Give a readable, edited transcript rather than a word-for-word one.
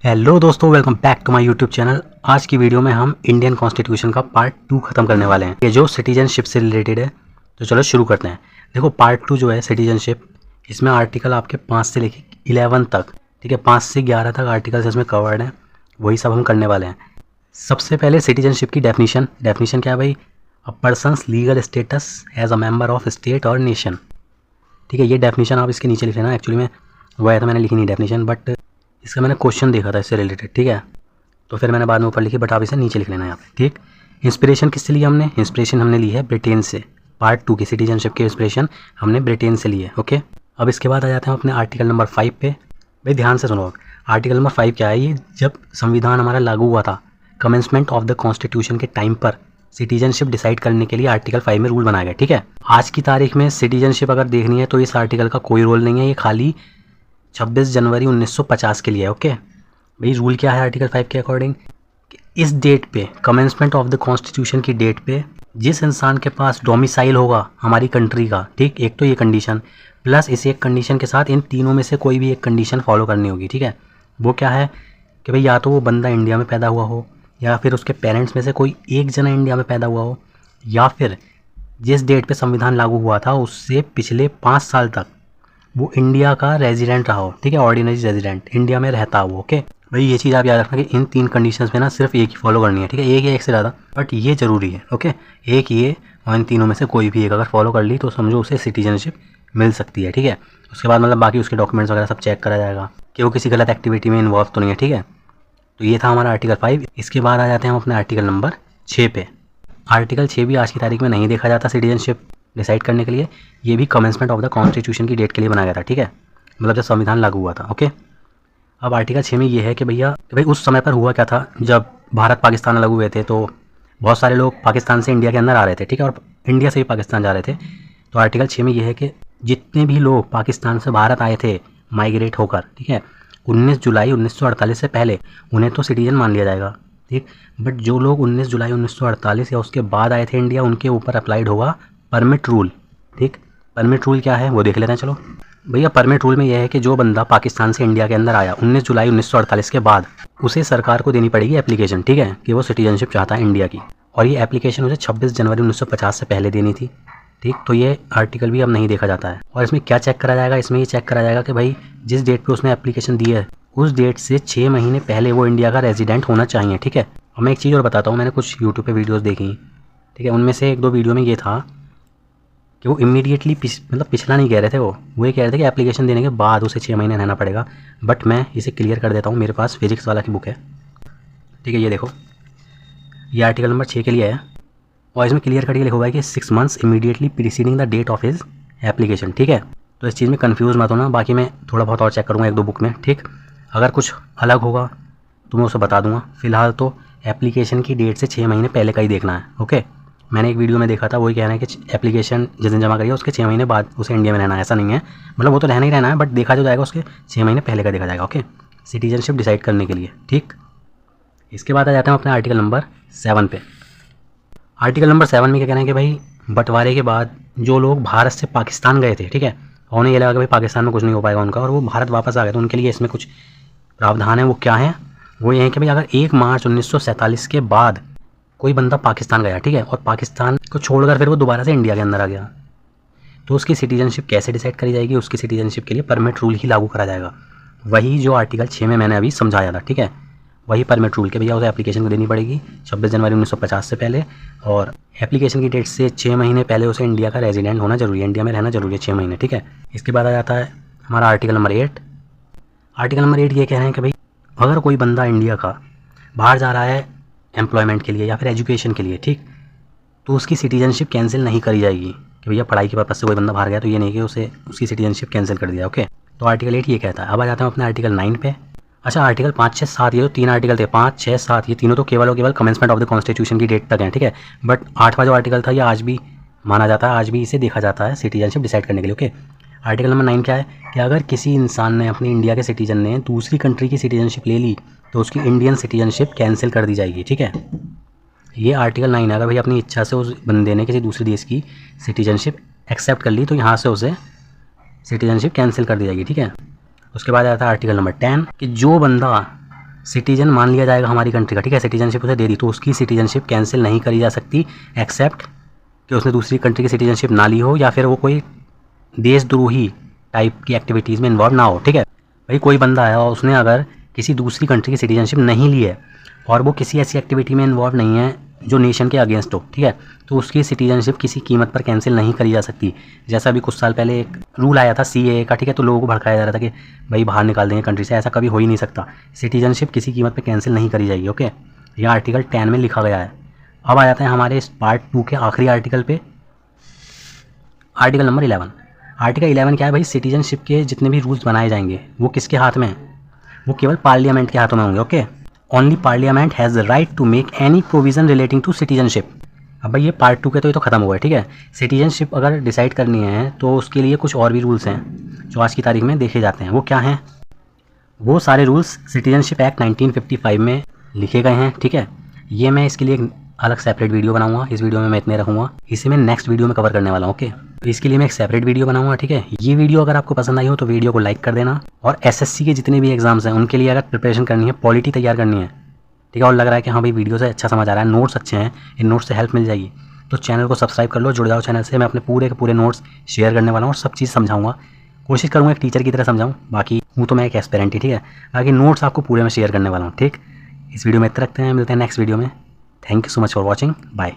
Hello दोस्तों, welcome back to my YouTube channel. आज की वीडियो में हम इंडियन कॉन्स्टिट्यूशन का पार्ट 2 खत्म करने वाले हैं, ये जो सिटीजनशिप से रिलेटेड है। तो चलो शुरू करते हैं। देखो, पार्ट 2 जो है सिटीजनशिप, इसमें आर्टिकल आपके 5 से लेके 11 तक, ठीक है, 5 से 11 तक आर्टिकल्स इसमें कवर्ड हैं। वही सब हम करने वाले हैं। सबसे पहले सिटीजनशिप की डेफिनीशन क्या है भाई? A person's legal status as a member of state और नेशन। ठीक है, ये डेफिनेशन आप इसके नीचे लिख लेना। एक्चुअली में वो आया था, मैंने लिखी नहीं डेफिनेशन, बट इसका मैंने क्वेश्चन देखा था इससे रिलेटेड, ठीक है, तो फिर मैंने बाद में ऊपर लिखी, बट आप इसे नीचे लिख लेना यहाँ पे, ठीक। इंस्पिरेशन किससे ली हमने? इंस्पिरेशन हमने ली है ब्रिटेन से। पार्ट 2 की सिटीजनशिप की इंस्पिरेशन हमने ब्रिटेन से ली है, ओके। अब इसके बाद आ जाते हैं अपने आर्टिकल नंबर 5 पे। भाई ध्यान से सुनो, आर्टिकल नंबर 5 क्या है? ये जब संविधान हमारा लागू हुआ था, कमेंसमेंट ऑफ द कॉन्स्टिट्यूशन के टाइम पर सिटीजनशिप डिसाइड करने के लिए आर्टिकल 5 में रूल बनाया गया, ठीक है। आज की तारीख में सिटीजनशिप अगर देखनी है तो इस आर्टिकल का कोई रोल नहीं है, ये खाली 26 जनवरी 1950 के लिए है, ओके। भाई रूल क्या है आर्टिकल 5 के अकॉर्डिंग? इस डेट पे, कमेंसमेंट ऑफ द कॉन्स्टिट्यूशन की डेट पे, जिस इंसान के पास डोमिसाइल होगा हमारी कंट्री का, ठीक, एक तो ये कंडीशन, प्लस इस एक कंडीशन के साथ इन तीनों में से कोई भी एक कंडीशन फॉलो करनी होगी, ठीक है। वो क्या है कि भाई या तो वो बंदा इंडिया में पैदा हुआ हो, या फिर उसके पेरेंट्स में से कोई एक जना इंडिया में पैदा हुआ हो, या फिर जिस डेट पे संविधान लागू हुआ था उससे पिछले 5 साल तक वो इंडिया का रेजिडेंट रहा हो, ठीक है, ऑर्डिनरी रेजिडेंट, इंडिया में रहता हो, ओके। भाई ये चीज़ आप याद रखना कि इन 3 कंडीशंस में ना सिर्फ एक ही फॉलो करनी है, ठीक है, एक या एक से ज़्यादा, बट ये ज़रूरी है, ओके। एक ये और इन तीनों में से कोई भी एक अगर फॉलो कर ली तो समझो उसे सिटीजनशिप मिल सकती है, ठीक है। उसके बाद मतलब बाकी उसके डॉक्यूमेंट्स वगैरह सब चेक करा जाएगा कि वो किसी गलत एक्टिविटी में इन्वॉल्व तो नहीं है, ठीक है। तो ये था हमारा आर्टिकल 5। इसके बाद आ जाते हैं हम अपने आर्टिकल नंबर 6 पे। आर्टिकल 6 भी आज की तारीख में नहीं देखा जाता सिटीजनशिप डिसाइड करने के लिए। ये भी कमेंसमेंट ऑफ द कॉन्स्टिट्यूशन की डेट के लिए बनाया गया था, ठीक है, मतलब जब संविधान लागू हुआ था, ओके। अब आर्टिकल 6 में ये है कि भैया कि भाई उस समय पर हुआ क्या था, जब भारत पाकिस्तान अलग हुए थे तो बहुत सारे लोग पाकिस्तान से इंडिया के अंदर आ रहे थे, ठीक है, और इंडिया से भी पाकिस्तान जा रहे थे। तो आर्टिकल 6 में ये है कि जितने भी लोग पाकिस्तान से भारत आए थे माइग्रेट होकर, ठीक है, 19 जुलाई 1948 से पहले उन्हें तो सिटीजन मान लिया जाएगा, ठीक। बट जो लोग 19 जुलाई 1948 या उसके बाद आए थे इंडिया, उनके ऊपर अप्लाइड होगा परमिट रूल, ठीक। परमिट रूल क्या है वो देख लेते हैं, चलो। भैया परमिट रूल में यह है कि जो बंदा पाकिस्तान से इंडिया के अंदर आया 19 जुलाई 1948 के बाद, उसे सरकार को देनी पड़ेगी एप्लीकेशन, ठीक है, कि वो सिटीजनशिप चाहता है इंडिया की, और ये एप्लीकेशन उसे 26 जनवरी 1950 से पहले देनी थी, ठीक। तो ये आर्टिकल भी अब नहीं देखा जाता है। और इसमें क्या चेक करा जाएगा? इसमें ये चेक करा जाएगा कि भाई जिस डेट पे उसने एप्लीकेशन दी है उस डेट से 6 महीने पहले वो इंडिया का रेजिडेंट होना चाहिए, ठीक है। और मैं एक चीज़ और बताता हूँ, मैंने कुछ यूट्यूब पे वीडियोस देखी, ठीक है, उनमें से 1-2 वीडियो में ये था कि वो इमीडिएटली मतलब पिछला नहीं कह रहे थे, वो ये कह रहे थे कि एप्लीकेशन देने के बाद उसे 6 महीने रहना पड़ेगा। बट मैं इसे क्लियर कर देता हूँ, मेरे पास फिजिक्स वाला की बुक है, ठीक है, ये देखो, ये आर्टिकल नंबर 6 के लिए है, और इसमें क्लियर करके लिखा हुआ है कि 6 months immediately preceding the date of his application, ठीक है। तो इस चीज़ में कंफ्यूज मत होना, बाकी मैं थोड़ा बहुत और चेक करूँगा 1-2 बुक में, ठीक। अगर कुछ अलग होगा तो मैं उसे बता दूंगा। फिलहाल तो एप्लीकेशन की डेट से 6 महीने पहले का ही देखना है, ओके। मैंने एक वीडियो में देखा था, वही कह रहे हैं कि एप्लीकेशन जिस दिन जमा करिए उसके 6 महीने बाद उसे इंडिया में रहना है, ऐसा नहीं है, मतलब वो तो रहना ही रहना है, बट देखा जो जाएगा उसके 6 महीने पहले का देखा जाएगा, ओके, सिटीजनशिप डिसाइड करने के लिए, ठीक। इसके बाद आ जाते हैं अपने आर्टिकल नंबर 7 पे। आर्टिकल नंबर 7 में क्या कहना है कि भाई बंटवारे के बाद जो लोग भारत से पाकिस्तान गए थे, ठीक है, और उन्हें ये लगा कि भाई पाकिस्तान में कुछ नहीं हो पाएगा उनका, और वो भारत वापस आ गए, तो उनके लिए इसमें कुछ प्रावधान है। वो क्या है? वो ये है कि भाई अगर 1 मार्च 1947 के बाद कोई बंदा पाकिस्तान गया, ठीक है, और पाकिस्तान को छोड़कर फिर वो दोबारा से इंडिया के अंदर आ गया, तो उसकी सिटीजनशिप कैसे डिसाइड करी जाएगी? उसकी सिटीजनशिप के लिए परमिट रूल ही लागू करा जाएगा, वही जो आर्टिकल 6 में मैंने अभी समझाया था, ठीक है, वही परमिट रूल के भैया उसे एप्लीकेशन को देनी पड़ेगी 26 जनवरी 1950 से पहले, और एप्लीकेशन की डेट से 6 महीने पहले उसे इंडिया का रेजिडेंट होना जरूरी है, इंडिया में रहना जरूरी है 6 महीने, ठीक है। इसके बाद आ जाता है हमारा आर्टिकल नंबर 8। आर्टिकल नंबर 8 ये कह रहे हैं कि भाई अगर कोई बंदा इंडिया का बाहर जा रहा है एम्प्लॉयमेंट के लिए या फिर एजुकेशन के लिए, ठीक, तो उसकी सिटीजनशिप कैंसिल नहीं करी जाएगी कि भैया पढ़ाई के पर्पज़ से कोई बंदा बाहर गया तो ये नहीं कि उसे उसकी सिटीजनशिप कैंसिल कर दिया, ओके। तो आर्टिकल 8 ये कहता है। अब आ जाते हैं अपने आर्टिकल 9 पे। अच्छा, आर्टिकल 5, 6, 7 ये तो 3 आर्टिकल थे, 5, 6, 7 ये तीनों तो केवल और केवल कमेंसमेंट ऑफ द कॉन्स्टिट्यूशन की डेट तक हैं, ठीक है। बट 8वां जो आर्टिकल था ये आज भी माना जाता है, आज भी इसे देखा जाता है सिटीजनशिप डिसाइड करने के लिए, ओके। आर्टिकल नंबर 9 क्या है कि अगर किसी इंसान ने, अपने इंडिया के सिटीजन ने दूसरी कंट्री की सिटीजनशिप ले ली तो उसकी इंडियन सिटीजनशिप कैंसिल कर दी जाएगी, ठीक है। ये आर्टिकल 9 है। अगर भाई अपनी इच्छा से उस बंदे ने किसी दूसरे देश की सिटीजनशिप एक्सेप्ट कर ली तो यहाँ से उसे सिटीजनशिप कैंसिल कर दी जाएगी, ठीक है। उसके बाद आता है आर्टिकल नंबर 10 कि जो बंदा सिटीजन मान लिया जाएगा हमारी कंट्री का, ठीक है, सिटीजनशिप उसे दे दी, तो उसकी सिटीजनशिप कैंसिल नहीं करी जा सकती एक्सेप्ट कि उसने दूसरी कंट्री की सिटीजनशिप ना ली हो या फिर वो कोई देशद्रोही टाइप की एक्टिविटीज़ में इन्वॉल्व ना हो, ठीक है। भाई कोई बंदा है और उसने अगर किसी दूसरी कंट्री की सिटीजनशिप नहीं ली है और वो किसी ऐसी एक्टिविटी में इन्वॉल्व नहीं है जो नेशन के अगेंस्ट हो, ठीक है, तो उसकी सिटीजनशिप किसी कीमत पर कैंसिल नहीं करी जा सकती। जैसा अभी कुछ साल पहले एक रूल आया था CAA का, ठीक है, तो लोगों को भड़काया जा रहा था कि भाई बाहर निकाल देंगे कंट्री से, ऐसा कभी हो ही नहीं सकता। सिटीजनशिप किसी कीमत पर कैंसिल नहीं करी जाएगी, ओके। यह आर्टिकल 10 में लिखा गया है। अब आ जाते हैं हमारे इस पार्ट 2 के आखिरी आर्टिकल पे, आर्टिकल नंबर 11। आर्टिकल 11 क्या है भाई, सिटीजनशिप के जितने भी रूल्स बनाए जाएंगे वो किसके हाथ में है, वो केवल पार्लियामेंट के हाथों में होंगे, okay. Only parliament has the right to make any provision relating to citizenship. अब भाई ये पार्ट 2 के तो ये तो खत्म हुआ है, ठीक है। सिटीजनशिप अगर डिसाइड करनी है तो उसके लिए कुछ और भी रूल्स हैं जो आज की तारीख में देखे जाते हैं। वो क्या हैं, वो सारे रूल्स सिटीजनशिप एक्ट 1955 में लिखे गए हैं, ठीक है। ये मैं इसके लिए एक अलग सेपरेट वीडियो बनाऊंगा, इस वीडियो में मैं इतने रखूंगा, इसे मैं नेक्स्ट वीडियो में कवर करने वाला हूँ, ओके। तो इसके लिए मैं एक सेपरेट वीडियो बनाऊंगा, ठीक है। ये वीडियो अगर आपको पसंद आई हो तो वीडियो को लाइक कर देना, और SSC के जितने भी एग्जाम्स हैं उनके लिए अगर प्रिपरेशन करनी है, पॉलिटी तैयार करनी है, ठीक है, और लग रहा है कि हाँ भाई वीडियो से अच्छा समझ आ रहा है, नोट्स अच्छे हैं, इन नोट्स से हेल्प मिल जाएगी, तो चैनल को सब्सक्राइब कर लो, जुड़ जाओ चैनल से। मैं अपने पूरे के पूरे नोट्स शेयर करने वाला हूँ और सब चीज़ समझाऊंगा, कोशिश करूँगा एक टीचर की तरह समझाऊँ। बाकी हूँ तो मैं एक एस्पिरेंट ही, ठीक है। बाकी नोट्स आपको पूरे में शेयर करने वाला हूँ, ठीक। इस वीडियो में इतना रखते हैं, मिलते हैं नेक्स्ट वीडियो में। Thank you so much for watching, bye.